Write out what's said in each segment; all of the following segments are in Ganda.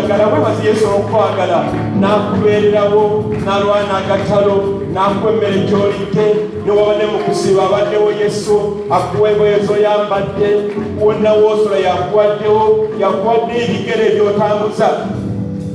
okwagala webazi Yesu okwagala n'akubeererawo n'alwana agatalo n'akuwa emmere gy'olidde newaba ne mu kusiba abaddewo Yesu akuwa engoye z'oyambadde wonna w'osula yakuwadde ebigere by'otambuza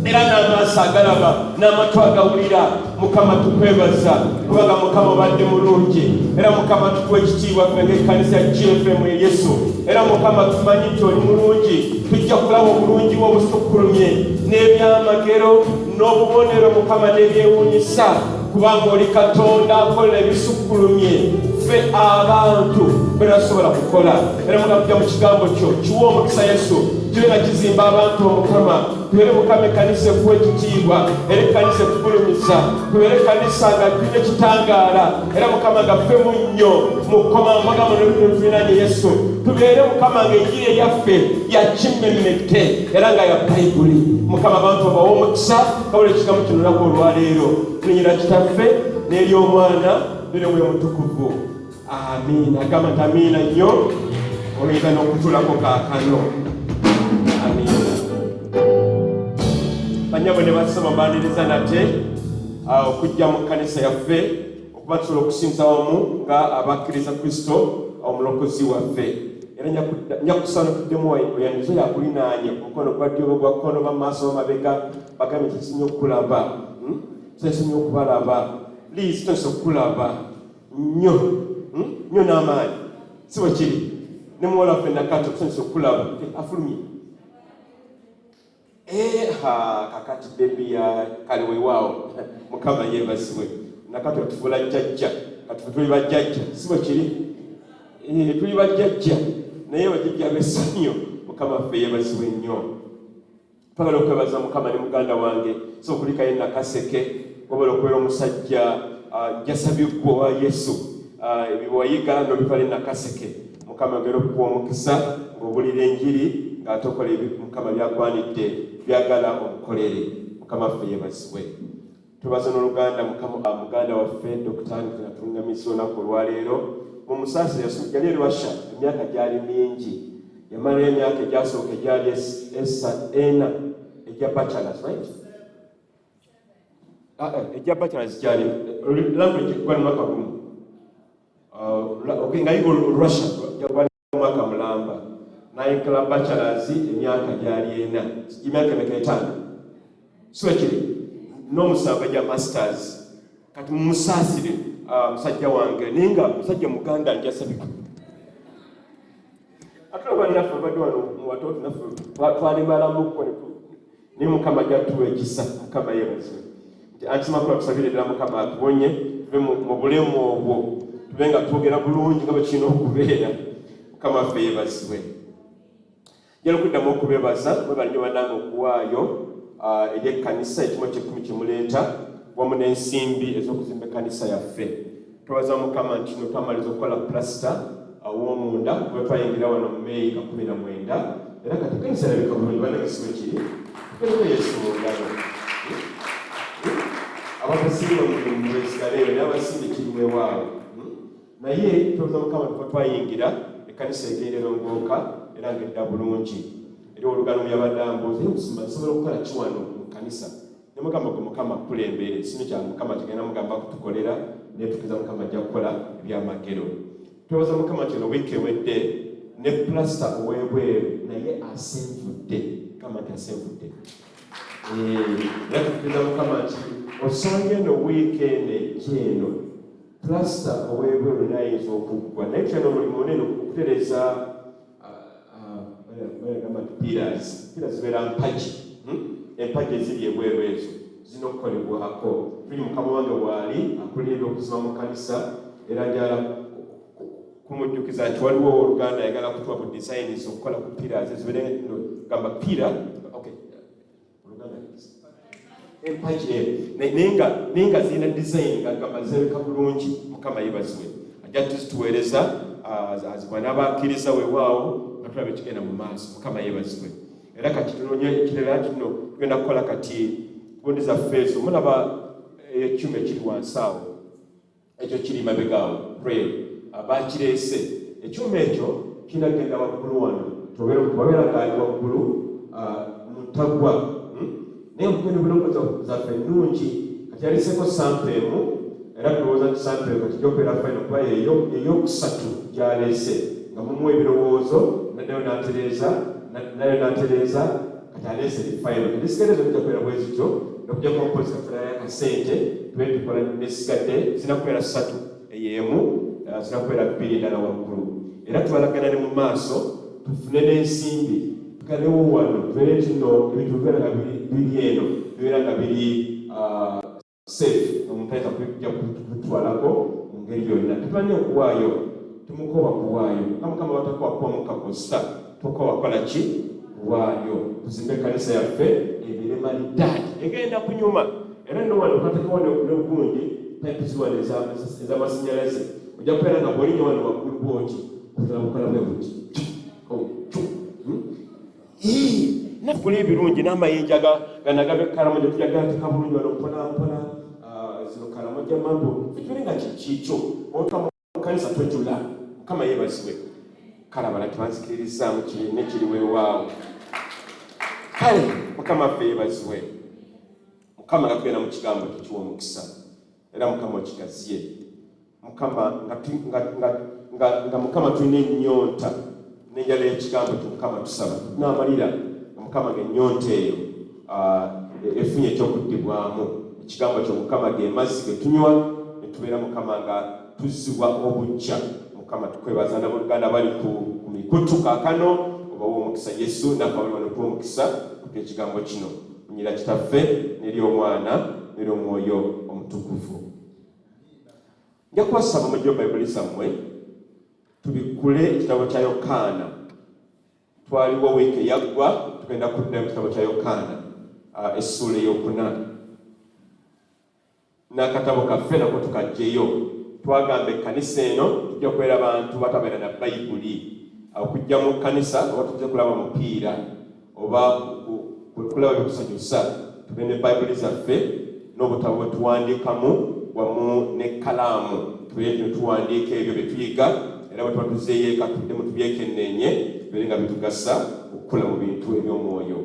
era n'amaaso agalaba n'amatu agawulira. Mukama tukwebaza kubanga Mukama obadde mulungi era Mukama tukuwa ekitiibwa ffe ng'ekkanisa GFM Yesu era Mukama tumanyi nti oli mulungi tujja kulaba obulungi bwo obusukkulumye n'ebyamagero n'obubonero Mukama n'ebyewuunyisa kubanga oli Katonda akolera ebisukkulumye ffe abantu benasobola kukola. Era Mukama tujja mu kigambo kyo kiwa omukisa Yesu kibe nga kizimba abantu Omukama tubeere Mukama ekkanisa ekuwa ekitiibwa era ekkanisa ekugulumiza tubeere ekkanisa nga tulina ekitangaala era Mukama nga ffe munnyo mu kkomambaga muno tulinaanye Yesu tubeere Mukama nga enjiri eyaffe yakimmemmette era nga ya Bayibuli. Mukama abantu babawa omukisa kabula ekigambo kino lunaku olwaleero tulinyira kitaffe n'ery'omwana n'ery'omwoyo omutukuvu. Amiina. Agamba nti amiina nnyo oyinza n'okutulako kaakano. Amiina. Banyabo ne basoma baniriza nate okujja mu kkanisa yaffe okuba tusobola okusinza wamu nga abakkiriza Kristo omulokozi waffe. Era njakusana tuddemu oyandizo yakulinaanye omukono gwa ddyo gwa kkono bamaaso bamabega bagambye kisinye okukulaba kisinye okubalaba liizi tonsa okukulaba nnyo nnyo n'amaanyi si bwe kiri ne muwola waffe Nakato tonsa okukulaba afulumye kakati bebi ya kale weewaawo Mukama yeebazibwe. Nakato tufuula jjajja katufe tuli bajjajja si bwe kiri tuli bajjajja naye bajjajja b'essanyu. Mukama ffe yeebazibwe nnyo. Twagala okwebaza Mukama ne muganda wange so okulikayo Nakaseke wabala okubeera omusajja njasabiggwa wa Yesu ebiwayiga n'obivale Nakaseke. Mukama ngero okuwa omukisa ng'obulira enjiri ng'ate okola Mukama byagwanidde byagala omukolere. Mukama ffe yeebazibwe. Tubaza n'oluganda muganda waffe Dr. Tungamisa olunaku olwaleero mu musaasira yali Russia emyaka gyali mingi yamalayo emyaka egyasooka egyali ena egya bachelors right egya bachelors gyali language gwali mwaka gumu nga yiga Russia gwali mwaka mulamba nayikala bachelors emyaka gyali ena emyaka emeka etaano siwe kiri n'omusanvu egya masters kati mumusaasire musajja wange ninga musajja muganda njasabika atulaba naffe badde wano mu watoto naffe twalimalamuko ne Mukama jatuwa ekisa. Mukama yeebazibwe nti antimakula tusabire ddala Mukama atuwonye tuve mu bulemu obwo tube nga twogera bulungi nga bwe kirina okubeera. Mukama waffe yeebazibwe. Njala okuddamu okubeebaza mwebali nnyo bannange okuwaayo eri ekkanisa ekimu ky'ekkumi kye muleeta wamu n'ensimbi ez'okuzimba ekkanisa yaffe. Twabaza Mukama nti no twamaliza okukola plasita aw'omunda kuba twayingira wano mu Meeyi 19 era kati ekkanisa erabika bulungi bannange si bwe kiri tukoleko Yesu mu ngalo abatasinga mu besigaleeyo naye abasinga kirimu ewaabwe naye twabaza Mukama tuba twayingira ekkanisa egenda erongooka era ng'edda bulungi. Era olugano yabadde ambuuza nsobola okukola ki wano mu kkanisa ne mugamba gwe Mukama akulembeere sinu kya Mukama kigenda mugamba kutukolera naye tukiriza Mukama ajja kukola ebyamagero. Twebaza Mukama kino wiiki ewedde ne plasita ow'ebweru naye asenvudde. Mukama nti asenvudde era tukiriza Mukama nti osange no wiikendi gyeno plasita ow'ebweru nayinza okuggwa naye kyano mulimu munene okutereza pillars zibeera mpagi empagi eziri ebweru ezo zino okukolebwako. Tuli Mukama wange waali akulira okuzima mu kanisa era njala kumujjukiza nti waliwo oluganda ayagala kutuwa ku designs okukola ku pillars zibeere gamba pira oluganda empagi naye nga zirina design gagamba zirabika bulungi. Mukama yeebazibwe ajja tuzituweereza azibwa n'abakkiriza weewaawo tulaba ekigenda mu maaso. Mukama yeebazibwe. Era kati tunonye ekirala kino tugenda kukola kati gundi zaffe ezo mulaba ekyuma ekiri wansi awo ekyo kiri mabegaawo prayer bakireese ekyuma ekyo kinagenda waggulu wano tubabeera gaali waggulu mutagwa naye okukwena bulongozi zaffe ennungi kati yaliseko sampemu era tulowooza nti sampemu kati gyokubeera fayina kuba eyokusatu gyaleese nga mumu ebirowoozo nayo n'atereeza kati aleese efayina kati zisigadde zokujja kubeera bwe zityo okujja kompozi kafulaya akasente tube tukola nesigadde zinakubeera 3 ey'emu zinakubeera 2 endala waggulu era tubalagana ne mu maaso tufune n'ensimbi tukalewo wano tubeere kino ebintu bibeera nga biri eno bibeera nga biri safe omuntu ayinza kujja kutwalako mu ngeri yonna tutwanye okuwaayo tumukoba kuwaayo nga mukama batakuwa kuwamu kakosta tukoba kola ki kuwaayo tuzimbe kanisa yaffe ebirema liddaadi egenda kunyuma era nno wano katekawo n'ogundi tayipiziwano ez'amasannyalaze ojja kubeera nga bwolinya wano waggulu bwoti kutala bukola bwe buti nakula ebirungi n'amayinja ganagabe karamoja tujagateka bulungi wano mpolampola zino karamoja mambo ekibere nga kikikyo otwa mu kanisa twejula mukama yeebazibwe kalabala tebanzikiririzaamu nekiri weewaawo kale mukama ffe yeebazibwe mukama nga tugenda mu kigambo kikiwa omukisa era mukama okigaziye mukama nga mukama tulina ennyonta n'enjala y'ekigambo kyo mukama tusaba n'amalira mukama ng'ennyonta eyo efunye ekyokuddibwamu ekigambo kyo mukama ge mazzi ge tunywa ne tubeera mukama nga tuzzibwa obujja mukama tukwebaza n'abooluganda bali ku mikutu kaakano obawa omukisa yesu naffe bali wano tuwa omukisa kuta ekigambo kino munyira kitaffe n'eri omwana n'eri omwoyo omutukuvu nja kubasaba mujjo bayibuli zammwe tubikule ekitabo kya Yokaana twaliwo wiiki eyaggwa tugenda kudda mu kitabo kya Yokaana essuula ey'okuna n'akatabo kaffe nako tukajjeyo twagamba ekkanisa eno tujja kubeera bantu batabeera na bayibuli okujja mu kkanisa oba tujja kulaba mupiira oba kulaba bikusanyusa tube ne bayibuli zaffe n'obutabo bwe tuwandiikamu wamu n'ekkalaamu tubeere ne tuwandiika ebyo bye tuyiga era bwe tuba tuzeeyo tuddemu tubyekenneenye tubeere nga bitugasa okukula mu bintu eby'omwoyo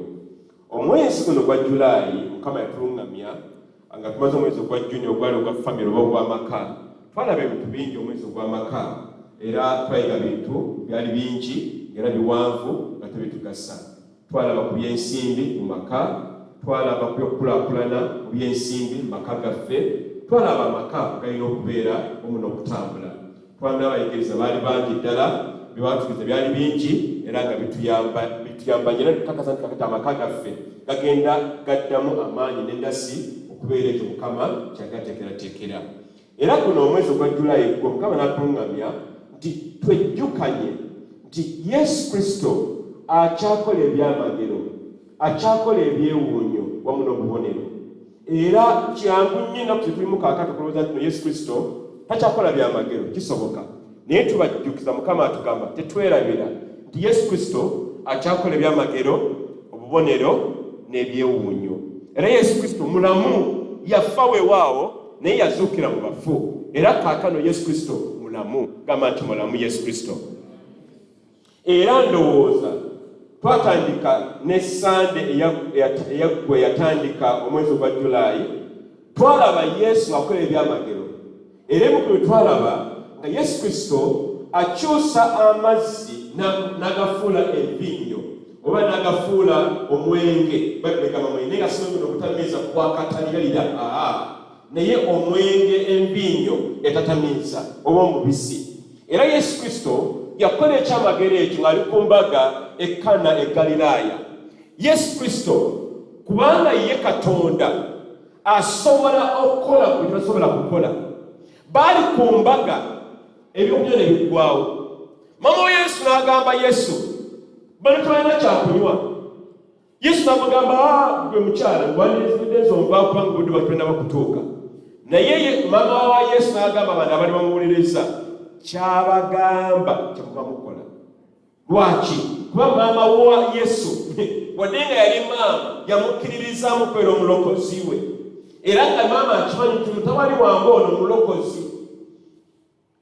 omwezi guno gwa Julaayi mukama yatuluŋŋamya nga tumaze omwezi ogwa Juni ogwali ogwa famire oba ogw'amaka twalaba ebintu bingi omwezi ogw'amaka era twayiga bintu byali bingi era biwanvu nga tebitugasa twalaba ku by'ensimbi mu maka twalaba ku by'okukulaakulana mu by'ensimbi mu maka gaffe twalaba amaka galina okubeera omu n'okutambula twana abayigiriza baali bangi ddala byebatukiza byali bingi era nga bituyamba nyera tukakasa nti kakati amaka gaffe gagenda gaddamu amaanyi n'endasi okubeera ekyo mukama kyagateekerateekera era guno omwezi ogwa Julaayi gwo mukama n'atuluŋŋamya nti twejjukanye nti Yesu Kristo akyakola ebyamagero akyakola ebyewuunyo wamu n'obubonero era kyangu nnyo ennaku zetulimu kaakati okulowooza nti no Yesu Kristo takyakola byamagero kisoboka naye tubajjukiza mukama atugamba tetwerabira nti Yesu Kristo akyakola ebyamagero obubonero n'ebyewuunyo era Yesu Kristo mulamu yafa weewaawo naye yazuukira mu bafu era kaakano Yesu Kristo mulamu gamba nti mulamu Yesu Kristo era ndowooza twatandika ne Sande eyaggwe yatandika omwezi ogwa Julaayi twalaba Yesu akola ebyamagero era emukulu twalaba nga Yesu Kristo akyusa amazzi n'agafuula envinnyo oba n'agafuula omwenge bagamba mwenge nga sinogenda okutamiiza kwakatalirira naye omwenge envinnyo etatamiiza oba omubisi era Yesu Kristo yakola ekyamagero ekyo ng'ali ku mbaga ekkana e Galiraaya Yesu Kristo kubanga ye Katonda asobola okukola ku bye tasobola kukola baali ku mbaga ebyokulya ne biggwawo mama wa Yesu n'agamba Yesu bano tebalina kyakunywa Yesu n'amugamba gwe mukyala ngwaniriza onvaa kubanga budde batulina bakutuuka naye mama wa Yesu n'agamba abantu abali bamuwuliriza kyabagamba kyakuba mukola lwaki kuba mama wa Yesu wadde nga yali maama yamukkiririzaamu kubeera omulokozi we era nga maama akimanyi nti mutawali wange ono omulokozi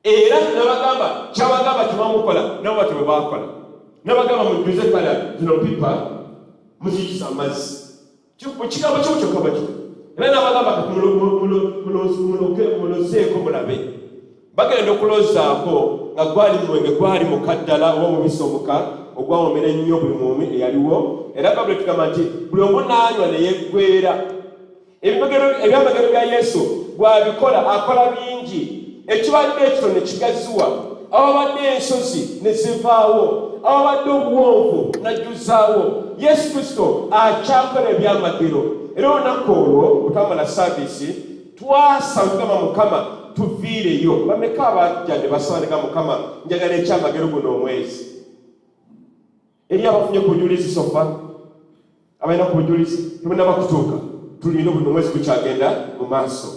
era n'abagamba kyabagamba kyebamukola nabo batyo bwe baakola n'abagamba mujjuze kala zino pipa muzikiza amazzi Kigambo kyokka bwe kityo. Era n'abagamba kati mulozeeko mulabe. Bagenda okulozaako nga gwali mwenge gwali mukaddala oba mubisi omuka ogwawomera ennyo buli muumi eyaliwo. Era Bayibuli tugamba nti buli omu n'anywa ne yeggweera. Ebyamagero bya Yesu bw'abikola akola bingi. Ekibadde ekito ne kigaziwa, awabadde ensozi ne zivaawo, awabadde obuwonvu n'ajjuzaawo. Yesu Kristo akyakola ebyamagero. Era olunaku olwo bwetwamala saaviisi twasaba tugamba Mukama tuviireyo. Bameka abajja ne basaba ne Mukama njagala ekyamagero guno omwezi. Eri abafunye ku bujulizi sofa, abalina ku bujulizi tubona bakutuuka, tulina buno omwezi gukyagenda mu maaso.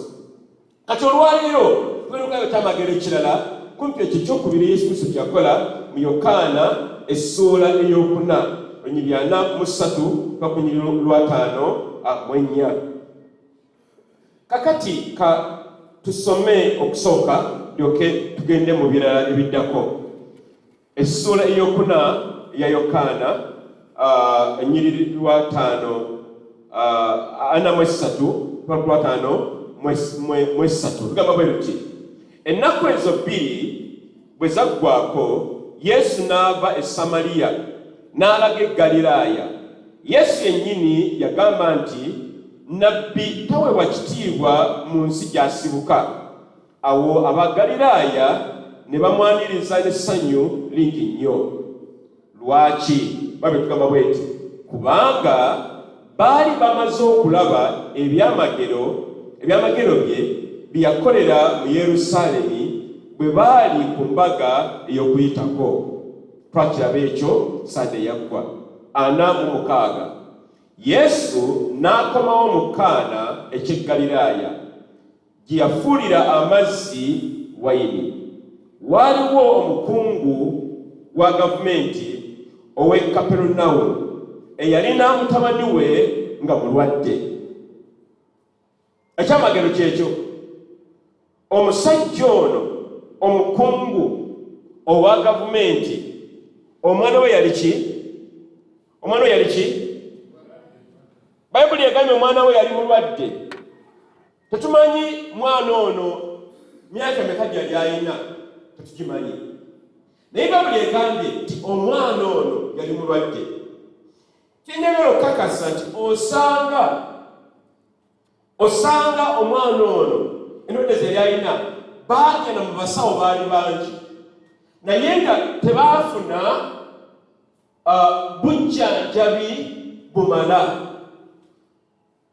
Kati olwaleero tugenda ekyamagero ekirala kumpi ekyo ekyokubiri Yesu Kristo kyakola mu Yokaana essuula ey'okuna olunyiriri 43 ku lunyiriri 5 kakati tusome okusooka lyoke tugende mu birala ebiddako. Essuula ey'okuna ya Yokaana ennyiriri 5:43 tugamba bwe luti, ennaku ezo bbiri bwe zaggwako Yesu n'ava e Samaliya n'alaga e Ggaliraaya. Yesu yennyini yagamba nti nabbi taweebwa kitiibwa mu nsi gy'asibuka. Awo aba Ggaliraaya ne bamwaniriza n'essanyu lingi nnyo. Lwaki? Bayibuli tugamba bweti, kubanga baali bamaze okulaba ebyamagero bye bye yakolera mu Yerusaalemi bwe baali ku mbaga ey'Okuyitako. Twakiraba ekyo Sande yaggwa 46. Yesu n'akomawo mu Kaana eky'e Ggaliraaya gye yafuulira amazzi wayini. Waaliwo omukungu wa gavumenti ow'e Kaperunawumu eyalina mutabani we nga mulwadde. Ekyamagero kyekyo, omusajja ono omukungu owa gavumenti, omwana we yali ki? Omwana we yali ki? Bayibuli egambye omwana we yali mulwadde. Tetumanyi mwana ono myaka meka gyali alina, tetukimanyi. Naye Bayibuli egambye nti omwana ono yali mulwadde. Kinyagala okukakasa nti osanga omwana ono endwadde ze yali alina baagenda mu basawo baali bangi, naye nga tebaafuna bujjanjabi bumala.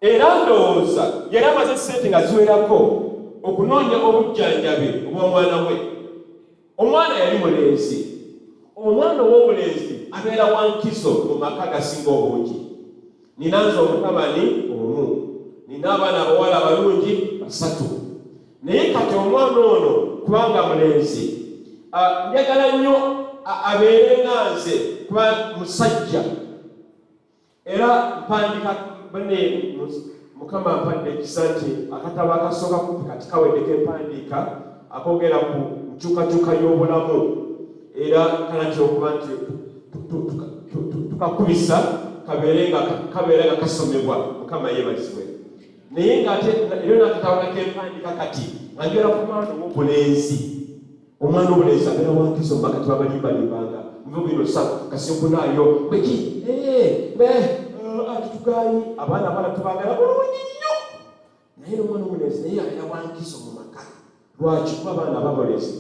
Era ndowooza yali amaze sente nga ziwerako okunoonya obujjanjabi obw'omwana we. Omwana yali mulenzi. Omwana ow'obulenzi abeera wankizo mu maka gasinga obungi. Nina nze omutabani omu, nina abaana abawala abalungi 3. Naye kati omwana ono kubanga mulenzi, njagala nnyo abeere nga nze kuba musajja. Era mpandika bane Mukama ampadde ekisa nti akatabo akasooka kumpi kati kaweddeko empandiika akogera ku nkyukakyuka y'obulamu. Era kanatya okuba nti tukakubisa kabeere nga kasomebwa. Mukama yeebazibwe. Naye ng'ate era n'akatabo k'empandiika kati ng'agera ku mwana w'obulenzi. Omwana w'obulenzi abeera wankizo mu maka tebabalimba-limbanga. Mve bwino kasinkunaayo bweki atitugaanyi abaana abala tubagala bulungi nnyo. Naye n'omwana w'obulenzi naye abeera wankizo mu maka. Lwaki? Kuba abaana ababulenzi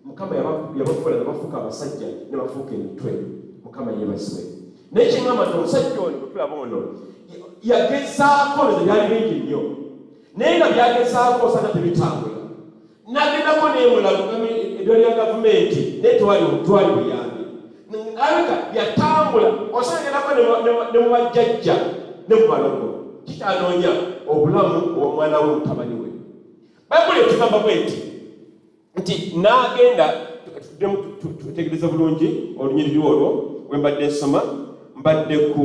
Mukama yabafuula ne bafuuka abasajja ne bafuuka emitwe. Mukama yeebazibwe. Naye kyeŋŋamba nti omusajja ono bwetulaba ono yagezaako nze byali bingi nnyo, naye nga byagezaako osanga tebitambula. N'agendako n'emulago eddwaliro lya gavumenti naye tewali buyambi. Aleka yatambula osanga agendako ne mu bajjajja ne mu balogo. Kitanoonya obulamu obw'omwana we mutabani we. Bayibuli etugamba bweti nti n'agenda, tutegereza bulungi olunyiriri olwo bwe mbadde nsoma, mbadde ku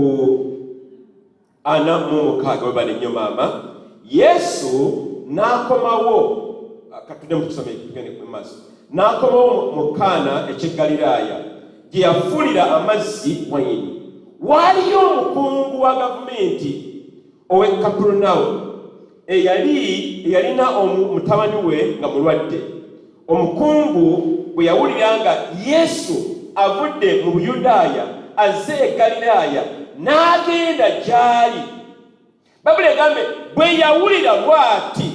46 bwe bali nnyo maama. Yesu n'akomawo, katudde mu tusome tugende ku maaso, n'akomawo mu Kaana eky'e Ggaliraaya gye yafuulira amazzi wayini. Waaliyo omukungu wa gavumenti owe Kapurunawumu eyalina mutabani we nga mulwadde. Omukungu bwe yawulira nga Yesu avudde mu Buyudaaya azze e Galilaaya n'agenda gy'ali. Bayibuli egambe bwe yawulira bw'ati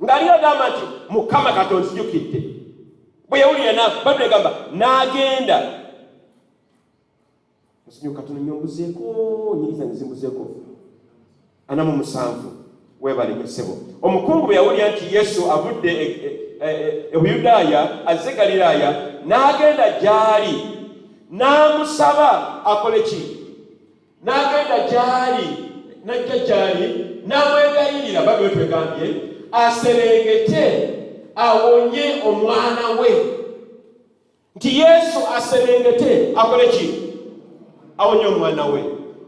ng'ali agamba nti Mukama Katonda onzijukidde. Bwe yawulira Bayibuli egamba n'agenda. Musinyo Katonda nyombuzeeko nyiriza nzimbuzeeko 47 webale musebo. Omukungu bwe yawulira nti Yesu avudde e Buyudaaya azze e Galilaaya n'agenda gy'ali n'amusaba akole ki? N'agenda gy'ali n'ajja gy'ali n'amwegayirira. Babyo twegambye aserengete awonye omwana we. Nti Yesu aserengete akole ki? Awonye omwana we.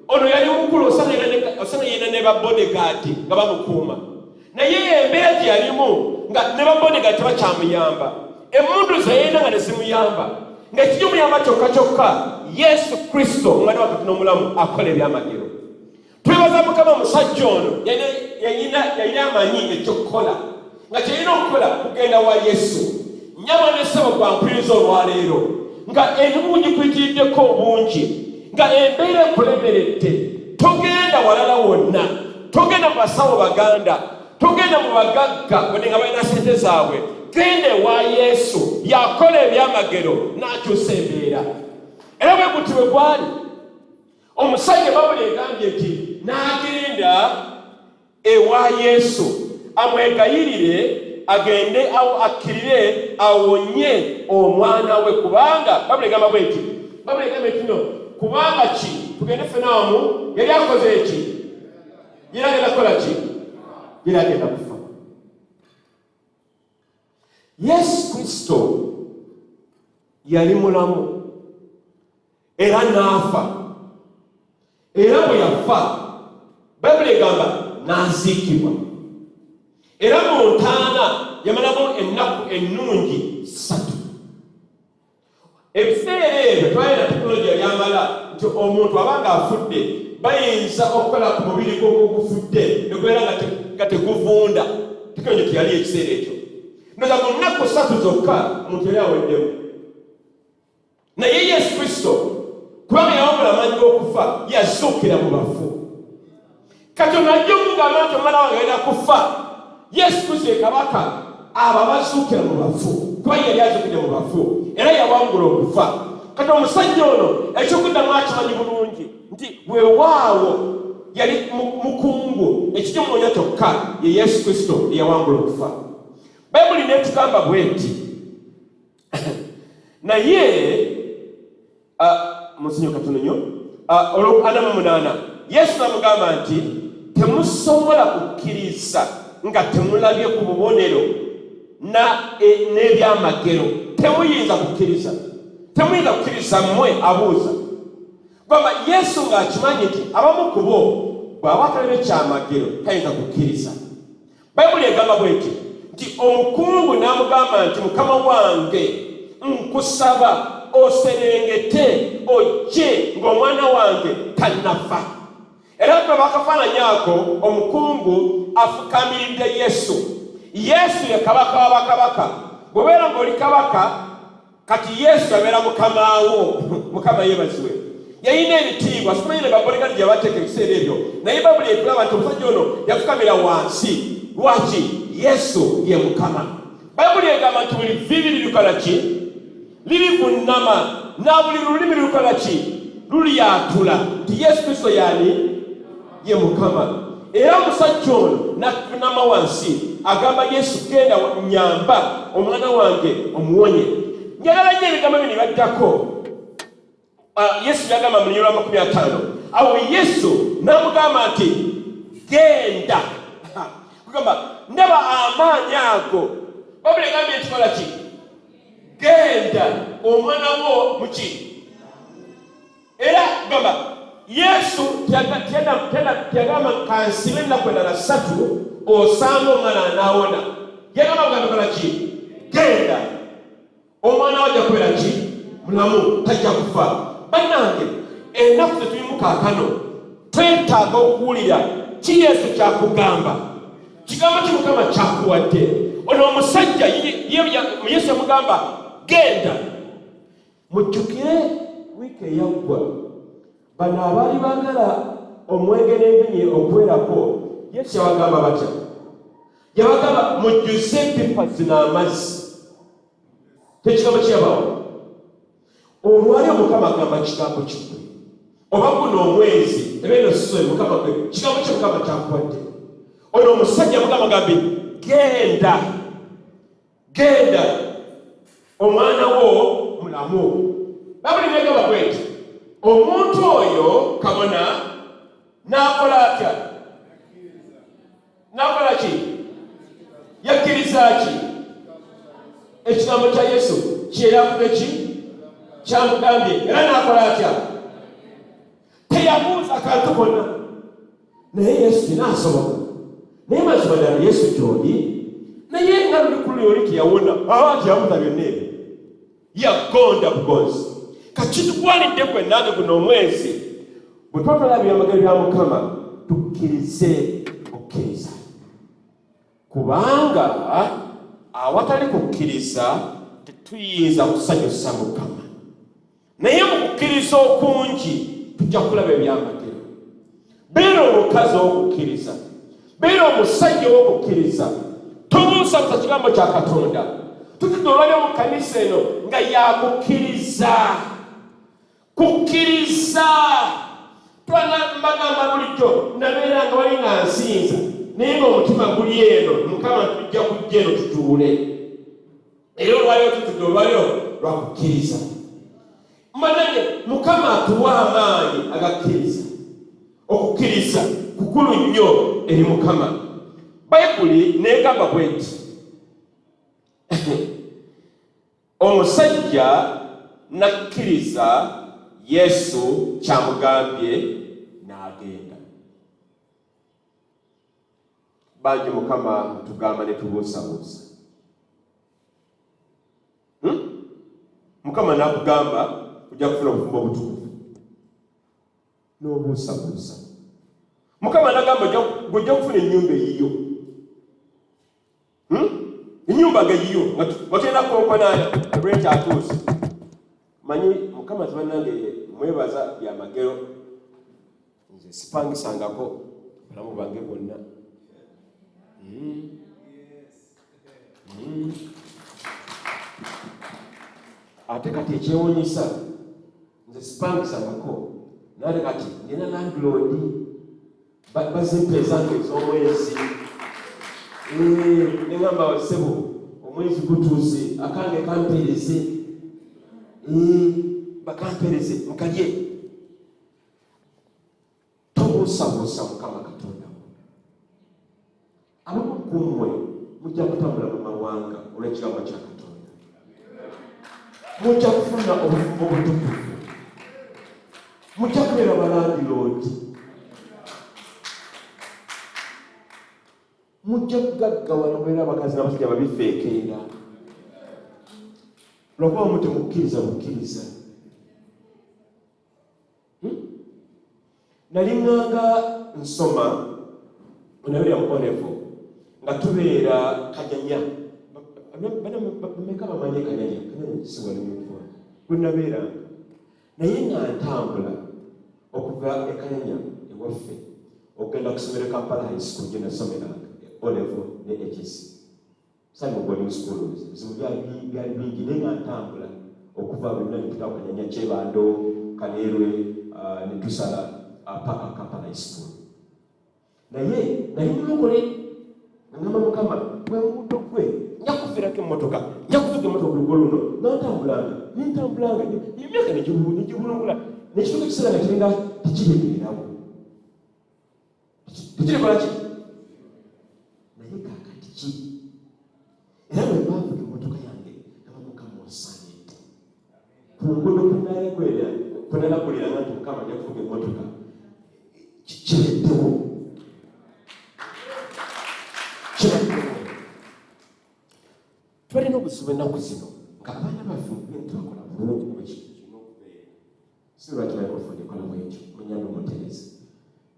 Ono yali mukulu osana yina ne babodegaadi nga bamukuuma. Naye embeera gye yalimu nga ne babodegaadi tebakyamuyamba. Emmundu ze yalina nga tezimuyamba. Ng'ekijumuyamba kyokka Yesu Kristo omwana wa Katonda omulamu akola ebyamagero. Twebaza Mukama omusajja ono yalina amanyi ekyokukola. Nga kyalina okukola kugenda wa Yesu. Nyama n'essebo gwa mpuliriza olwaleero nga emimu gikuyitiriddeko obungi. Nga embeera ekulemeredde, togenda walala wonna, togenda mu basawo baganda, togenda mu bagagga wadde nga balina ssente zaabwe. Genda ewa Yesu yakola ebyamagero n'akyusa embeera. Era bwe guti bwe gwali omusajja Bayibuli egambye nti n'agenda ewa Yesu amwegayirire agende akkirire awonye omwana we, kubanga Bayibuli egamba bw'eti. Bayibuli egamba kino kubanga ki tugende ffena wamu yali akoze eki? Yali agenda kukola ki? Yali agenda kufa. Yesu Kristo yali mulamu era n'afa. Era bwe yafa Bayibuli egamba n'aziikibwa. Era mu ntaana yamalamu ennaku ennungi 3. Ebiseera ebyo twalina tekinologiya yamala nti omuntu abanga afudde bayinza okukola ku mubiri gw'ogufudde negubeera nga teguvunda. Tekinologiya teyali ekiseera ekyo. Ndoza mu nnaku 3 zokka omuntu yali aweddemu. Naye Yesu Kristo kubanga yawamula amaanyi g'okufa yazuukira mu bafu. Katonda ajja omugamba nti omwana wange alina kufa. Yesu Kristo ye kabaka abo abazuukira mu bafu kuba yali azuukidde mu bafu era yawangula okufa. Kati omusajja ono ekyokuddamu akimanyi bulungi nti weewaawo yali mukungu, ekijumunya kyokka ye Yesu Kristo yawangula okufa. Bayibuli netugamba bweti naye musinyo Katonda nnyo olwo 48 Yesu namugamba nti temusobola kukkiriza nga temulabye ku bubonero n'ebyamagero. Temuyinza kukkiriza. Temuyinza kukkiriza mmwe abuuza. Gwamba Yesu ng'akimanyi nti abamu ku bo bw'aba atalaba ekyamagero tayinza kukkiriza. Bayibuli egamba bweti nti omukungu n'amugamba nti Mukama wange nkusaba oserengete ojje ng'omwana wange tannafa. Era bwe bakafaananyi ako omukungu afukamiridde Yesu. Yesu ye kabaka w'abakabaka. Bw'obeera ng'oli kabaka kati Yesu abeera mukamaawo. Mukama yeebazibwe. Yalina ebitiibwa simanyi ne babolegani gye bateeka ebiseera ebyo. Naye Bayibuli etulaba nti omusajja ono yafukamira wansi. Lwaki? Yesu ye Mukama. Bayibuli egamba nti buli vvivi lirikola ki? Lirivunnama. Na buli lulimi lukola ki? Luliyatula nti Yesu Kristo yani ye Mukama. Era omusajja ono n'avuunama wansi agamba Yesu genda nyamba omwana wange omuwonye. Njagala nnyo ebigambo bino baddako. Yesu yagamba mu Lunyiriri lwa 50. Awo Yesu n'amugamba nti genda. Kugamba ndaba amaanyi ago. Bayibuli egambye ekikola ki? Genda omwana wo muki? Era gamba Yesu tyagamba kansibe ennaku endala 3 osanga omwana anaawona. Yagamba mugamba ki? Genda omwana wajja kubeera ki? Mulamu, tajja kufa. Bannange ennaku zetulimu kaakano twetaaga okuwulira ki Yesu kyakugamba, kigambo ki Mukama kyakuwadde. Ono omusajja Yesu yamugamba genda. Mujjukire wiiki eyaggwa bano abaali baagala omwenge n'envinnyo okuwerako, Yesu yabagamba batya? Yabagamba mujjuze pipa zino amazzi. Tekigambo kyabawo. Olwali Omukama agamba kigambo kikwe. Oba guno omwezi ebeeno siso Mukama gwe kigambo kye Mukama kyakuwadde. Ono omusajja Mukama gambe genda. Genda. Omwana wo mulamu. Babuli negamba bweti. Omuntu oyo kabona n'akola atya? N'akola ki? Yakkiriza ki? Ekigambo kya Yesu kyeyakuge ki? Kyamugambye era n'akola atya? Teyabuuza kantu konna. Naye Yesu tinaasoboka. Naye mazima ddala Yesu gy'oli. Naye nga luli ku luli teyawona. Teyamuta byonna ebyo. Yagonda bugonzi. Kakitugwanidde gwe nange guno omwezi. Bwe tuba tulabira amagero ga Mukama tukkirize okukkiriza. Kubanga awatali kukkiriza tetuyinza kusanyusa Mukama. Naye mu kukkiriza okungi tujja kulaba ebyamagero. Beera omukazi w'okukkiriza. Beera omusajja w'okukkiriza. Tobuusabuusa kigambo kya Katonda. Tutudde olwalyo mu kanisa eno nga yakukkiriza. Kukkiriza. Mbagamba bulijjo nabeera nga wali nga nsinza naye ng'omutima guli eno, Mukama tujja kujja eno tutuule. Era olwalyo tutudde olwalyo lwa kukkiriza. Mmananye Mukama atuwa amaanyi agakkiriza. Okukkiriza kukulu nnyo eri Mukama. Bayibuli neegamba bweti omusajja nakkiriza Yesu kyamugambye n'agenda. Bangi Mukama tugamba ne tubuusabuusa. Mukama n'akugamba ojja kufuna obufumbo obutukuvu n'obuusabuusa. Mukama n'agamba ojja kufuna ennyumba eyiyo. Ennyumba nga yiyo nga tulina konkonaaya olwekyatuusa. Manyi Mukama tibannange mwebaza byamagero. Nze sipangisangako bulamu bwange bwonna. Ate kati ekyewuunyisa nze sipangisangako naye kati nina landlord bazimpa ezange ez'omwezi. Nengamba wasebo omwezi gutuuse akange kampereze. Bakampereze mukalye. Tobuusabuusa Mukama Katonda. Abamu kummwe mujja kutambula mu mawanga olw'ekigambo kya Katonda. Mujja kufuna obufumbo obutukuvu. Mujja kubeera balandiroodi. Mujja kugaggawala mubeera abakazi n'abasajja babifeekeera. Lwakuba mute mukkiriza bukkiriza. Nali nganga nsoma onabira mu Olevo nga tubeera Kanyanya. Bameka bamanyi Kanyanya? Kanyanya kisiwali mukwa. Gwe nabeeranga. Naye nga ntambula okuva e Kanyanya ewaffe okugenda ku ssomero Kampala High School gye nasomeranga Olevo ne HSC. Sali mu boarding school bizibu byali bingi naye nga ntambula okuva bonna ne tuta ku Kanyanya, Kyebando, Kanerwe ne tusala paka Kampala High School. Naye nali mulokole ngamba Mukama gwe nguudo gwe njakuviirako emmotoka njakuvuga emmotoka ku lugo luno nintambulanga emyaka negibulungula nekituuka ekiseera nga kiringa tekiremererawo tekirikola ki naye kakati ki era bwe bavuga emmotoka yange ngaba Mukama osaanidde ku nguudo kwenalakuliranga nti Mukama njakuvuga emmotoka kireddewo tulina obuzibu ennaku zino ng'abaana baffe twakola bulungi bwekino okubeera si lwaki microphone ekola bwekyo munyanda omutereza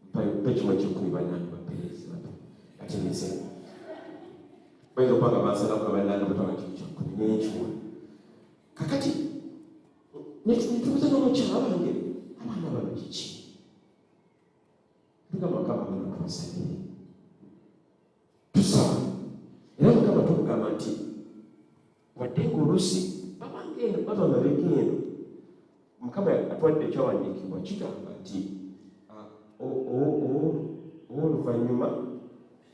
mpa ekimu ekyokumi bannange mperezi bato ati nise bayinza okubanga bansalaku abalina mutwala kikumi n'enkyula kakati netubuza n'omukyala bange abaana bano kiki tugamba Mukama bano tubasabire tusaba era Mukama tukugamba nti wadde ng'oluusi babange eno baba mabega eno Mukama atwadde ekyawandiikibwa kigamba nti oluvannyuma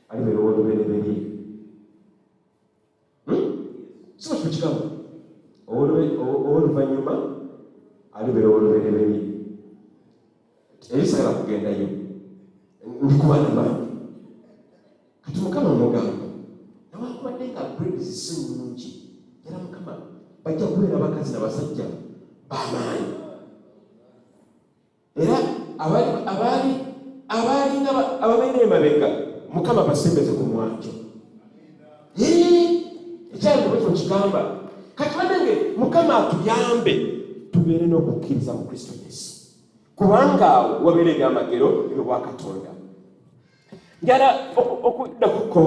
alibeera ow'olubereberye siba kino kigamba ow'oluvannyuma alibeera ow'olubereberye erisagala kugendayo ndikubaana bange kati Mukama mugamba newankubadde nga grades si nnungi era Mukama bajja kubeera bakazi n'abasajja b'amaanyi era ababeera emabega Mukama basembeze ku mwanjo ekyalibwe kyo kigamba kati banenge Mukama atuyambe tubeere n'okukkiriza mu Kristo Yesu kubanga awo wabeera ebyamagero ebyo bwa Katonda. Njala okuddakuko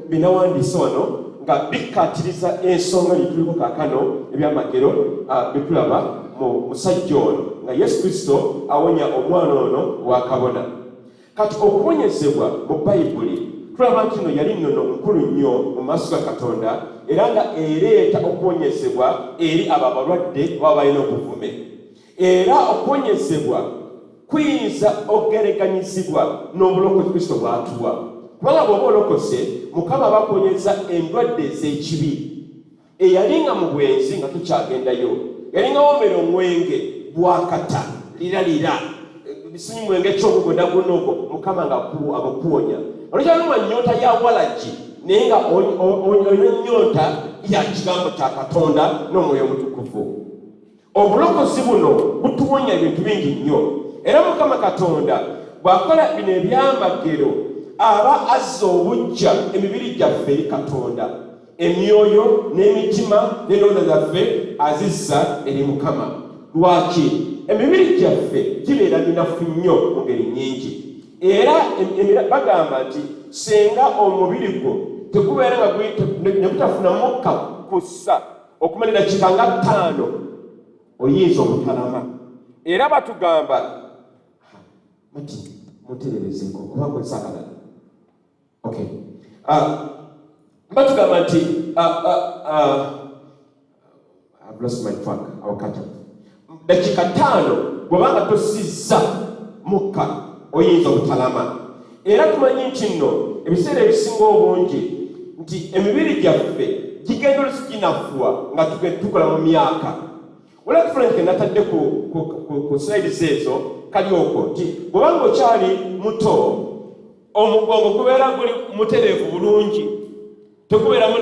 binawandiise wano nga bikkaatiriza ensonga gyetuliko kaakano ebyamagero byetulaba mu musajja ono nga Yesu Kristo awonya omwana ono wa kabona. Kati okuwonyezebwa mu Bayibuli tulaba nti no yali nnono nkulu nnyo mu maaso ga Katonda era nga ereeta okuwonyezebwa eri abo abalwadde baba balina obuvume. Era okuwonyezebwa kuyinza okugereganyizibwa n'obulokozi Kristo bw'atuwa. Kubanga bw'oba olokose Mukama bakuwonyeza endwadde ez'ekibi. Eyalinga mu bwenzi nga tukyagendayo, yalinga woomera omwenge bwakata lira bisinyi ekyokugonagonogo Mukama nga agukuwonya. Olwekyaluwa nnyota ya walagi naye nga olina nnyota ya kigambo kya Katonda n'Omwoyo Omutukuvu. Obulokozi buno butuwonya ebintu bingi nnyo era Mukama Katonda bw'akola bino ebyamagero aba azza obujja emibiri gyaffe eri Katonda, emyoyo n'emitima n'endowooza zaffe azizza eri Mukama. Lwaki? Emibiri gyaffe gibeera minafu nnyo mu ngeri nnyingi era bagamba nti senga omubiri gwo tegubeera nga ne gutafuna mukka kussa okumala eddakiika nga 5 oyinza obutalama. Era batugamba mati mutererezeeko oba kwesakalala batugamba nti I've lost my track, I'll catch up. Dakiika 5 bw'obanga tosizza mukka oyinza obutalama. Era tumanyi nti nno ebiseera ebisinga obungi nti emibiri gyaffe gigenda olusi ginafuwa nga tukola mu myaka. Wala Frank natadde ku slides ezo kali okwo nti bw'obanga okyali muto omugongo gubeera guli mutereevu bulungi tegubeeramu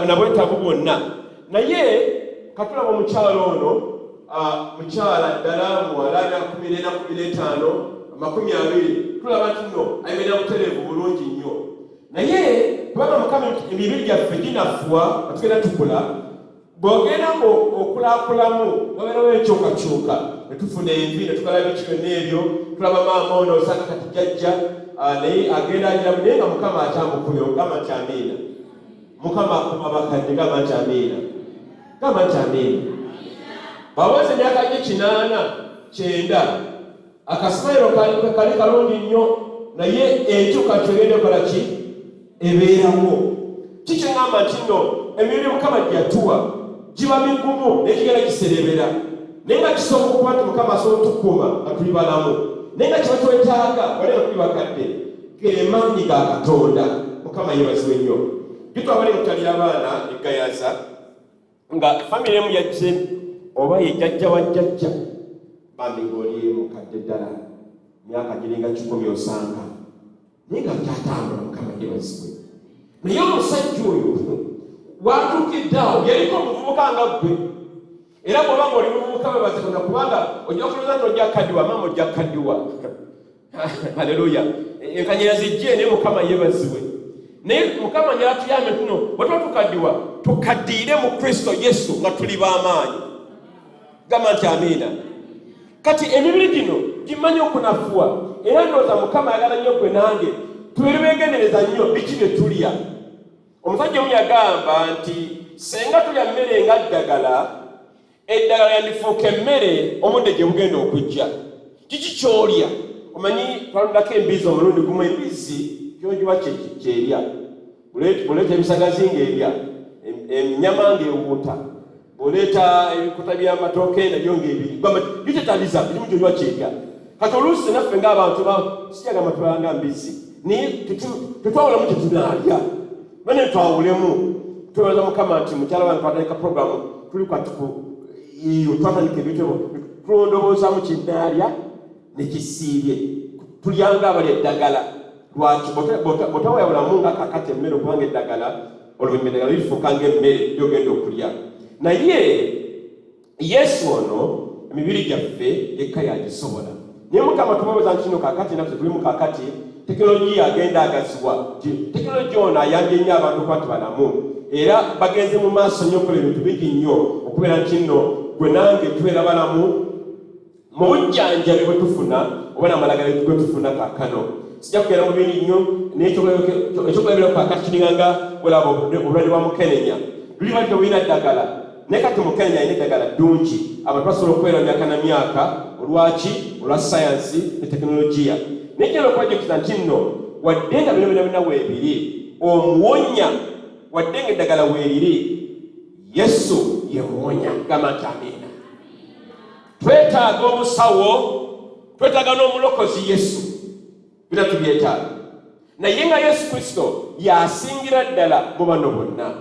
na bwetaavu bwonna. Naye katulaba omukyalo ono mukyala ddala muwala na 14-15 20 tulaba nti nno ayimirira mutereevu bulungi nnyo. Naye kubanga Mukama emibiri gyaffe ginafuwa nga tugenda tukula bw'ogenda okulaakulamu wabeerawo enkyukakyuka ne tufuna envi ne tukala biki byonna ebyo tulaba maama ono osanga kati jjajja naye agenda agiramu naye nga Mukama akyamukubye ogamba nti amiina. Mukama akuma bakadde gamba nti amiina. Gamba nti amiina. Baweze emyaka gye 8-9 akasimayiro kali kalungi nnyo naye enkyukakyuka egenda ekola ki ebeerawo. Kikyeŋŋamba nti nno emibiri Mukama gyatuwa giba migumu naye gigenda giserebera naye nga kisobola okuba nti Mukama asobola otukuuma nga tuli balamu naye nga kiba twetaaga wali nga tuli bakadde ge maanyi ga Katonda. Mukama yeebazibwe nnyo. Gitwabale mutalira abaana egayaza nga famire emu yajje oba ye jjajja wa jjajja bambi ng'oli mukadde ddala myaka giringa 10 osanga naye nga kyatambula. Mukama yeebazibwe. Naye omusajja oyo watuukidde awo yaliko omuvubuka nga ggwe era bw'oba ng'oli muvubuka webaze Katonda kubanga ojja kulowooza nti ojja kukaddiwa maama ojja kukaddiwa. Haleluya. Enkanyera zijje naye Mukama yeebazibwe. Naye Mukama njala tuyambe tuno bwe tukaddiwa tukaddiire mu Kristo Yesu nga tuli b'amaanyi. Gamba nti amiina. Kati emibiri gino gimanyi okunafuwa era ndowooza Mukama ayagala nnyo gwe nange tubeegendereza nnyo biki bye tulya. Omusajja omu yagamba nti senga tulya mmere nga ddagala, eddagala yandifuuka emmere omudde gye bugenda okujja. Kiki ky'olya? Omanyi twalundako embizi omulundi gumu, embizi kyogiwa kyerya. Buleeta ebisagazi ng'erya, ennyama ng'ewuuta, buleeta ebikuta by'amatooke nabyo ng'ebiri. Bitetaliza birimu gy'oliwa kyerya. Kati oluusi naffe ng'abantu sijagamba tulanga mbizi naye tetwawulamu kye tunaalya. Bane twawulemu. Twebaza Mukama nti mukyala wange twatandika programu tuli kati twatandika ebitebo tulondoboozaamu kinaalya ne kisiibye. Tulyanga abali eddagala. Lwaki bw'otawayawulamu nga kakati emmere okubanga eddagala oluvannyuma eddagala lifuuka ng'emmere gy'ogenda okulya. Naye Yesu ono emibiri gyaffe yekka yagisobola. Naye Mukama tumwebaza nti kino kakati naffe tulimu kakati tekinologiya agenda agaziwa. Tekinologiya ono ayambye nnyo abantu okuba tibalamu era bagenze mu maaso nnyo okukola ebintu bingi nnyo okubeera nti nno gwe nange tubeera balamu mu bujjanjabi bwe tufuna oba n'amalagala gwe tufuna kaakano. Sijja kugenda mu bingi nnyo naye ekyokulabirako kakati kininganga welaba obulwadde bwa mukenenya luli bali tebulina ddagala naye kati mukenenya alina eddagala ddungi. Abantu basobola okubeera myaka na myaka olwaki olwa sayansi ne tekinologiya. Naye kyera okubajjukiza nti nno wadde nga bino bina weebiri omuwonya, wadde nga eddagala weeriri, Yesu ye muwonya. Gamba nti amiina. Twetaaga omusawo, twetaaga n'omulokozi Yesu, bina tubyetaaga. Naye nga Yesu Kristo yasingira ddala mu bano bonna.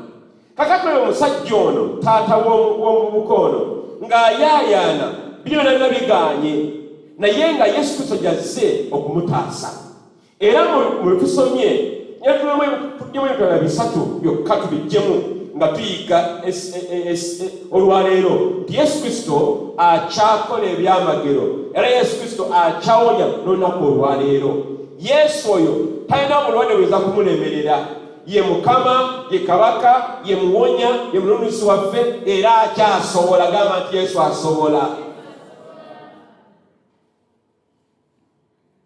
Kakati oyo omusajja ono taata w'omuvubuka ono ng'ayaayaana bino byonna bigaanye, naye nga Yesu Kristo jazze okumutaasa. Era mu tusomye tuddemu ebitala bisatu byokka tubijjemu nga tuyiga olwaleero nti Yesu Kristo akyakola ebyamagero era Yesu Kristo akyawonya n'olunaku olwaleero. Yesu oyo talina bulwadde buyinza kumulemerera. Ye Mukama, ye Kabaka, ye muwonya, ye mununuzi waffe era akyasobola. Gamba nti Yesu asobola.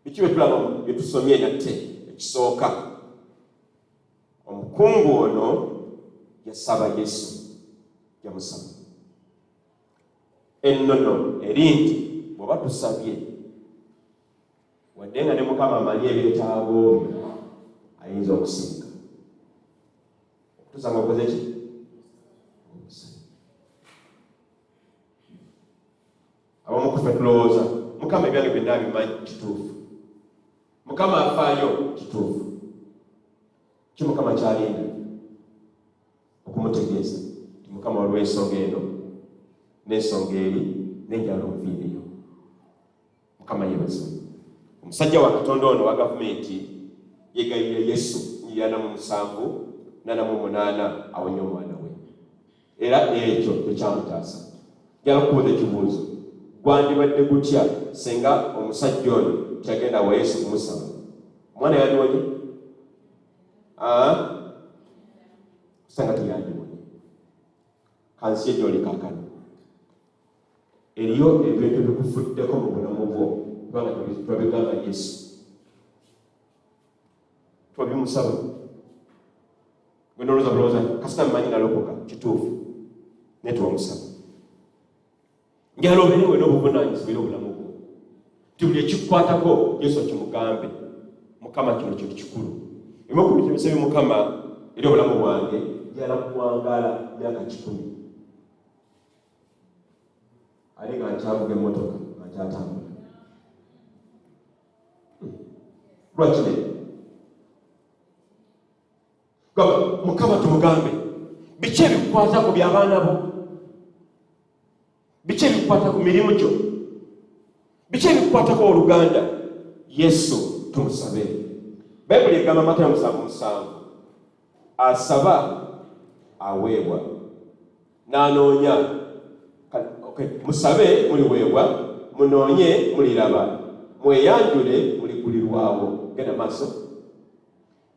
Biki byetulaba bye tusomye nate? Ekisooka, omukungu ono yasaba Yesu, yamusaba. Ennono eri nti bw'oba tusabye wadde nga ne Mukama amanyi ebyetaago ayinza okusinga. Tusanga okoze ki? Abamu kuffe tulowooza Mukama ebyange byonna abimanyi, kituufu. Mukama afaayo, kituufu. Ki Mukama kyalinda? Okumutegeeza nti Mukama waliwo ensonga eno n'ensonga eri n'enjala omuviiriyo. Mukama yeebazibwe. Omusajja wa Katonda ono wa gavumenti yegayirira Yesu 788 awonye omwana we. Era ekyo tekyamutaasa. Njala okubuuza ekibuuzo, gwandibadde gutya senga omusajja ono kyagenda wa Yesu kumusaba? Omwana yaliwonye? Kusanga teyandibonye. Kansi ye gy'oli kaakano. Eriyo ebintu bikufuddeko mu bulamu bwo kubanga twabigamba Yesu. Twabimusaba. Gwe ndowooza bulowooza kasita mmanyi nalokoka, kituufu. Naye twamusaba. Njala obeerewo n'obuvunaanyizibwa obulamu bwo. Nti buli ekikukwatako Yesu akimugambe. Mukama kino kintu kikulu. Ebimu ku bintu ebisabye Mukama eri obulamu bwange njala kuwangaala myaka 10. Ali nga nkyavuga emmotoka nga nkyatambula. Lwaki ne? Mukama tumugambe biki ebikukwata ku by'abaana bo, biki ebikukwata ku mirimu gyo, biki ebikukwata ku oluganda. Yesu tumusabe. Bayibuli egamba Matayo 7:7 asaba aweebwa, n'anoonya. Musabe muliweebwa, munoonye muliraba, mweyanjule muligulirwawo. Genda maaso.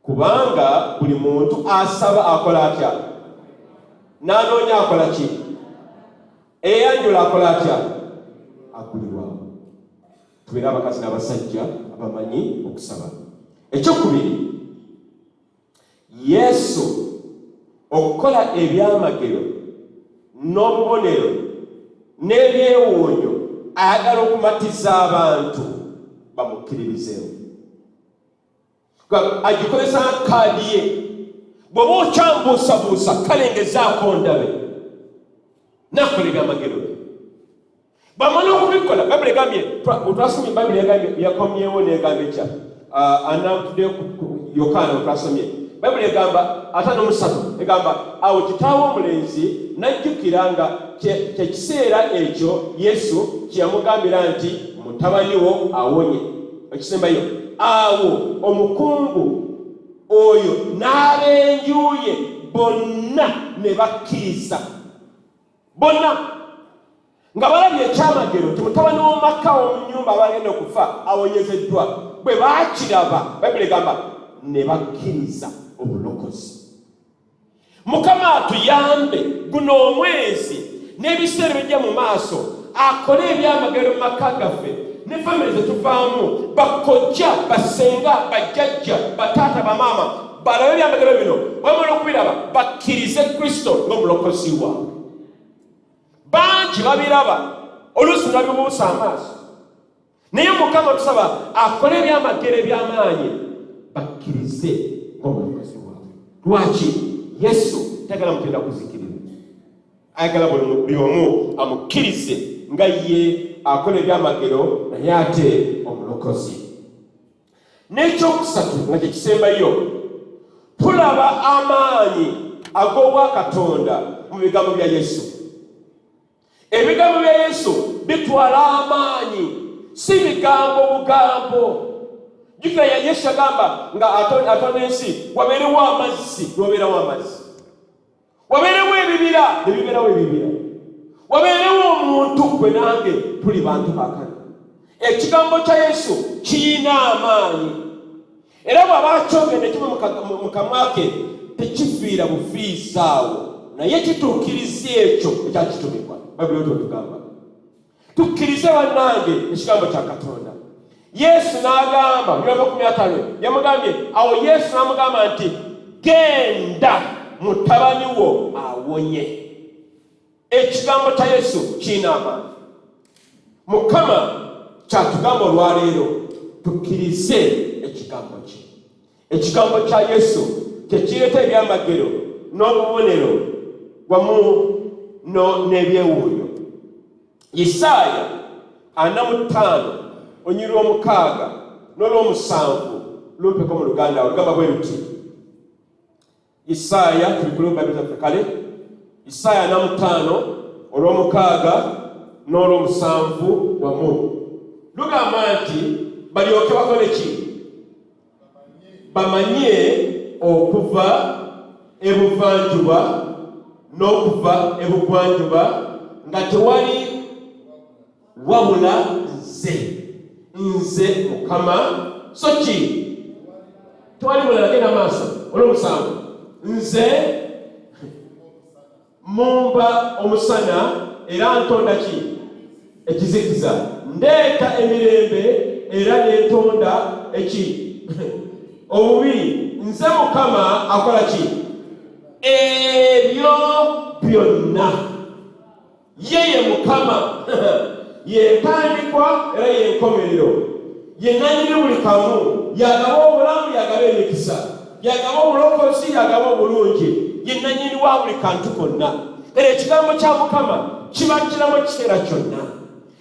Kubanga buli muntu asaba akola atya? N'anoonya akola ki? Eyanjula akola atya? Agulirwawo. Tubeera abakazi n'abasajja abamanyi okusaba. Ekyokubiri, Yesu okukola ebyamagero n'obubonero n'ebyewuunyo ayagala okumatiza abantu bamukkiririzeewo. Agikozesa kaadi ye. Bw'oba okyambuusabuusa kale ngezaako ndabe nakola ebyamagero bye. Bamala okubikola, Bayibuli egambye, twasomye Bayibuli egambye yakomyewo n'egamba ekya anatudde Yokaana twasomye. Bayibuli egamba 5:3 egamba awo kitaawe omulenzi n'ajjukira nga kye kiseera ekyo Yesu kye yamugambira nti mutabani wo awonye. Ekisembayo awo omukungu oyo n'ab'enju ye bonna ne bakkiriza. Bonna nga balabye ekyamagero nti mutabani w'omaka w'omu nnyumba abagenda okufa awonyezeddwa. Bwe baakiraba, Bayibuli egamba ne bakkiriza obulokozi. Mukama atuyambe guno omwezi n'ebiseera bijja mu maaso akole ebyamagero mu maka gaffe ne famire zetuvaamu, bakojja, basenga, bajjajja, bataata, bamaama balabe ebyamagero bino, bamala okubiraba bakkirize Kristo ng'omulokozi waabwe. Bangi babiraba oluusi babibuusa amaaso, naye Mukama tusaba akole ebyamagero eby'amaanyi bakkirize ng'omulokozi waabwe. Lwaki? Yesu tayagala mutenda kuzikirira, ayagala buli omu amukkirize nga ye akola ebyamagero naye ate omulokozi. N'ekyokusatu nga kye kisembayo, tulaba amaanyi ag'obwakatonda mu bigambo bya Yesu. Ebigambo bya Yesu bitwala amaanyi, si bigambo bugambo. Jukira ya Yesu agamba nga atona ensi wabeerewo amazzi n'obeerawo amazzi, wabeerewo ebibira ne bibeerawo ebibira, wabeerewo omuntu gwe nange tuli bantu bakana. Ekigambo kya Yesu kiyina amaanyi era bw'aba akyogedde kimu mu kamwa ke tekifiira bufiisaawo, naye kituukiriza ekyo ekyakitumibwa. Bayibuli otwo tugamba tukkirize bannange ekigambo kya Katonda. Yesu n'agamba Yohana 15 yamugambye awo, Yesu n'amugamba nti genda mutabani wo awonye. Ekigambo kya Yesu kiyina amaanyi. Mukama kyatugamba olwaleero tukkirize ekigambo kye. Ekigambo kya Yesu kye kireeta ebyamagero n'obubonero wamu n'ebyewuunyo. Isaaya 45 onyiri 6 n'olw'omusanvu lumpeko mu Luganda olugamba bwe luti. Isaaya tulikulumba bizaffe kale. Isaaya 45 olw'omu6 n'olw'omusanvu wamu lugamba nti balyoke bakole ki? Bamanye okuva ebuvanjuba n'okuva ebugwanjuba nga tewali wabula nze Mukama. So ki? Tewali mulala, genda maaso olw'omusanvu. Nze mumba omusana era ntonda ki? Ekizikiza. Ndeeta emirembe era netonda eki? Obubi. Nze Mukama akola ki? Ebyo byonna. Yeye Mukama yentandikwa era yenkomerero, ye nannyini buli kamu, yagaba obulamu, yagaba emikisa, yagaba obulokozi, yagaba obulungi, ye nannyini wa buli kantu konna. Era ekigambo kya Mukama kiba kiramu kiseera kyonna.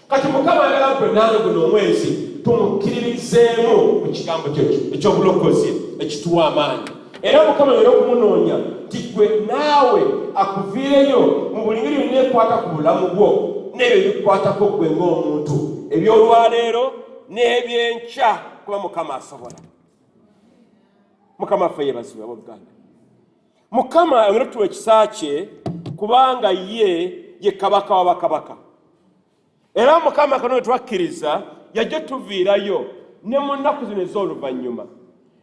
Kati Mukama ayagala gwe nange guno omwezi tumukkiririzeemu mu kigambo ekyobulokozi ekituwa amaanyi. Era Mukama yera okumunoonya nti gwe naawe akuviireyo mu buli ngeri yonna ekwata ku bulamu bwo n'ebyo bikwatako gwe ng'omuntu, ebyolwaleero n'ebyenkya, kuba Mukama asobola. Mukama affe yeebazibwe abooluganda. Mukama ayongera okutuwa ekisa kye kubanga ye kabaka wa bakabaka. Era Mukama kano twakkiriza yajja tuviirayo ne mu nnaku zino ez'oluvannyuma.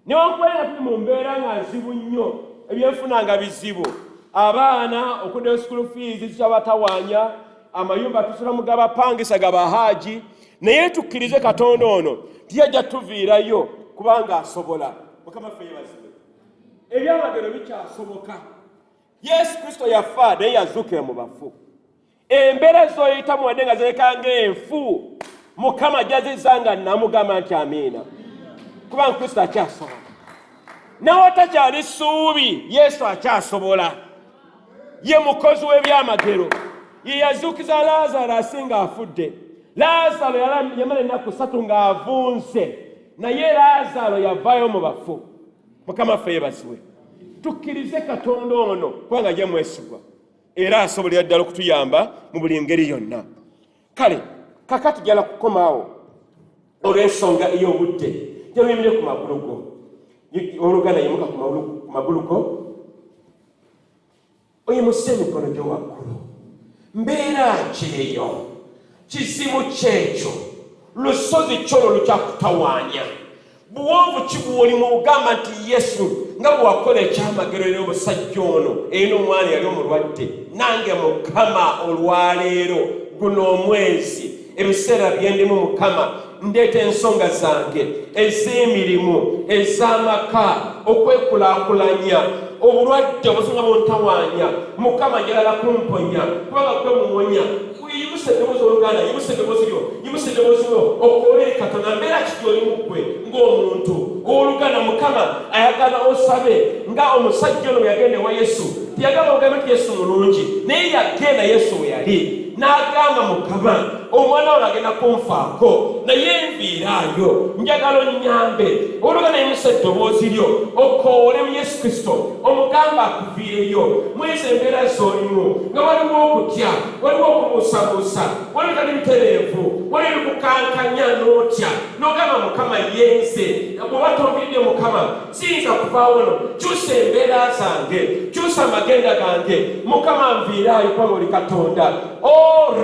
Newankubadde nga tuli mu mbeera nga nzibu nnyo, ebyenfuna nga bizibu, abaana okuddayo school fees zikyabatawaanya, amayumba tusulamu gabapangisa gabahaaji, naye tukkirize Katonda ono tiyajja tuviirayo kubanga asobola. Mukama ffe yeebazibwe. Ebyamagero bikyasoboka. Yesu Kristo yafa naye yazuukira mu bafu. Embeera z'oyitamu wadde nga zireka ng'enfu, Mukama jazizza nga namugamba nti amiina. Kubanga Kristo akyasobola. N'awatakyali ssuubi, Yesu akyasobola. Ye mukozi w'ebyamagero. Ye yazuukiza Laazaalo asinga afudde. Laazaalo yamala ennaku 3 ng'avunse, naye Laazaalo yavaayo mu bafu. Mukama ffe yeebazibwe. Tukkirize Katonda ono kubanga ye mwesigwa era asobolera ddala okutuyamba mu buli ngeri yonna. Kale kakati jala kukomaawo olw'ensonga ey'obudde. Jy'oyimire ku magulu go. Oluganda yimuka ku magulu go. Oyimuse emikono gyo waggulu. Mbeera kyeyo, kizibu kyekyo, lusozi kyolwo lukyakutawaanya. Buwanvu ki bw'olimu ogamba nti Yesu nga bwe wakola ekyamagero eri omusajja ono era omwana yali omulwadde, nange Mukama olwaleero guno omwezi ebiseera bye ndimu Mukama ndeeta ensonga zange ez'emirimu, ez'amaka, okwekulaakulanya, obulwadde obusinga buntawaanya, Mukama jalala kumponya kubanga gwe muwonya. Yimuse eddoboozi oluganda, yimuse eddoboozi lyo, yimuse eddoboozi lyo okoolere Katonda. Mbeera kiti olimu ggwe ng'omuntu oluganda. Mukama ayagala osabe nga omusajja ono yagenda ewa Yesu. Tiyagamba ogambe nti Yesu mulungi, naye yagenda Yesu we yali n'agamba Mukama omwana ono agenda kunfaako naye enviiraayo, njagala onnyambe. Oluganda yimusa eddoboozi lyo okoole mu Yesu Kristo omugamba akuviireyo mwezi embeera z'olimu nga waliwo okutya, waliwo okubuusabuusa, waliwo tali bitereevu, waliwo ebikukankanya n'otya n'ogamba Mukama yenze. Bw'oba toviiridde Mukama siyinza kuvaawo no, kyusa embeera zange, kyusa amagenda gange. Mukama nviiraayo kubanga oli Katonda.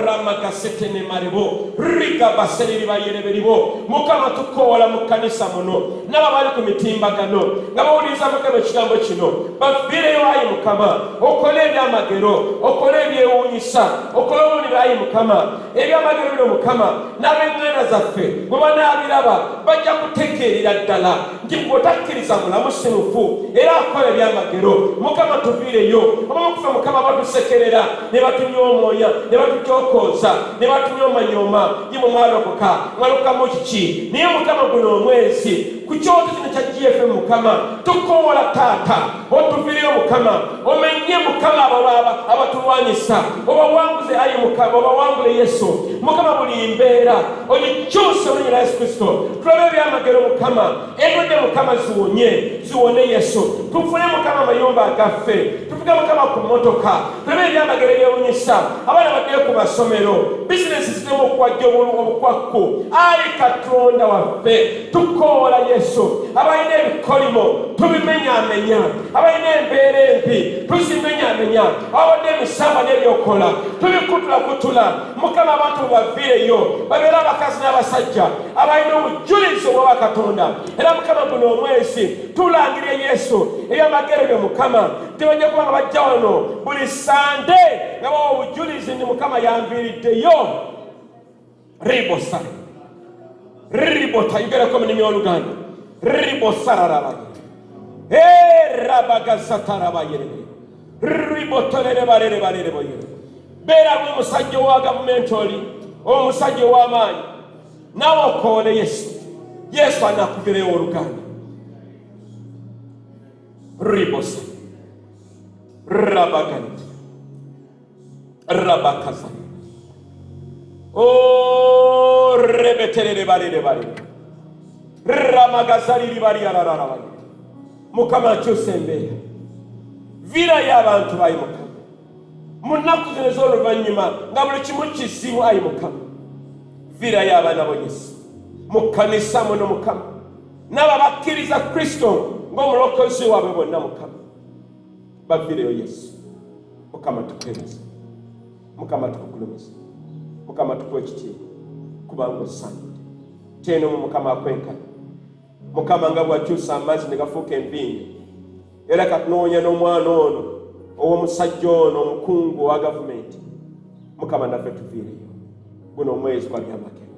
Ramagasetene marebo rigabaseriri bayereberibo. Mukama tukoola mu kkanisa muno n'abali ku mitimbagano nga bawuliriza Mukama ekigambo kino baviireyo ayi Mukama, okole ebyamagero, okole ebyewuunyisa, okole obuliro ayi Mukama. Ebyamagero bino Mukama n'ab'eŋŋanda zaffe bwe banaabiraba bajja kutegeerera ddala nti bw'otakkiriza mulamu simufu era akola ebyamagero. Mukama tuviireyo. Abamukufa Mukama batusekerera ne batunyomoonya ne batutyokooza ne batunyomanyooma ye mu mwalokoka mwalokokamu kiki. Naye Mukama guno omwezi ku kyoto kino kya GFM Mukama tukoola Taata otuviireyo Mukama, omenye Mukama abatulwanyisa, obawanguze ayi Mukama, obawangule Yesu Mukama. Buli mbeera ogikyuse mu linnya Yesu Kristo. Tulabe ebyamagero Mukama, endwadde Mukama ziwone Yesu. Tufune Mukama amayumba agaffe, tufuge Mukama ku mmotoka, tulabe ebyamagero ebyewuunyisa, abaana baddeyo ku masomero, bizinesi zitemu okwajja obukwakku. Ayi Katonda waffe tukoola Yesu, abalina ebikolimo tubimenyaamenya, abalina embeera embi tuzimenyaamenya, abawadde emisamba n'ebyokola tubikutulakutula. Mukama abantu baviireyo babeere abakazi n'abasajja abalina obujulizi obwa Katonda. Era Mukama guno omwezi tulangire Yesu ebyamagero byo Mukama tebajja kuba nga bajja wano buli Sande nga bawa obujulizi ndi Mukama yanviiriddeyo. Ribosare ribota yugerako minimi oluganda ribosararaba rabagasataraba ribotolere barere boyere. Beera omusajja wa gavumenti oli, omusajja w'amaanyi, nawe okoole Yesu. Yesu anakuviireyo oluganda. Ribosa rabaganti rabakaza rebeterere barere ramagazaliri bariyarararaba. Mukama akyusa embeera, viirayo abantu bayi Mukama mu nnaku zino ez'oluvannyuma nga buli kimu kizibu ayi Mukama. Viirayo abaana bo Yesu mu kkanisa muno Mukama, n'abo bakkiriza Kristo ng'omulokozi waabwe bonna Mukama baviireyo Yesu. Mukama tukwebaza, Mukama tukugulumiza, Mukama tukuwa ekitiibwa kubanga osaanidde. Kyeno mu Mukama akwenkana, Mukama nga bw'akyusa amazzi ne gafuuka envinnyo, era katunoonya n'omwana ono ow'omusajja ono omukungu owa gavumenti. Mukama naffe tuviireyo guno omwezi gwa byamagero.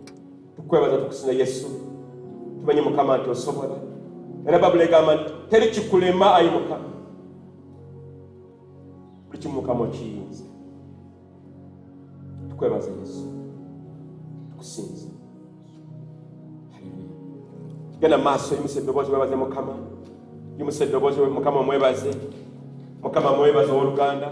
Tukwebaza tukusinza Yesu, tumanyi Mukama nti osobola. era Babula egamba nti teri kikulema ayi Mukama, buli kimu Mukama okiyinza. Tukwebaza Yesu, tukusinza. Genda maaso yimusa eddoboozi webaze Mukama, yimusa eddoboozi Mukama omwebaze, Mukama mwebaze owooluganda.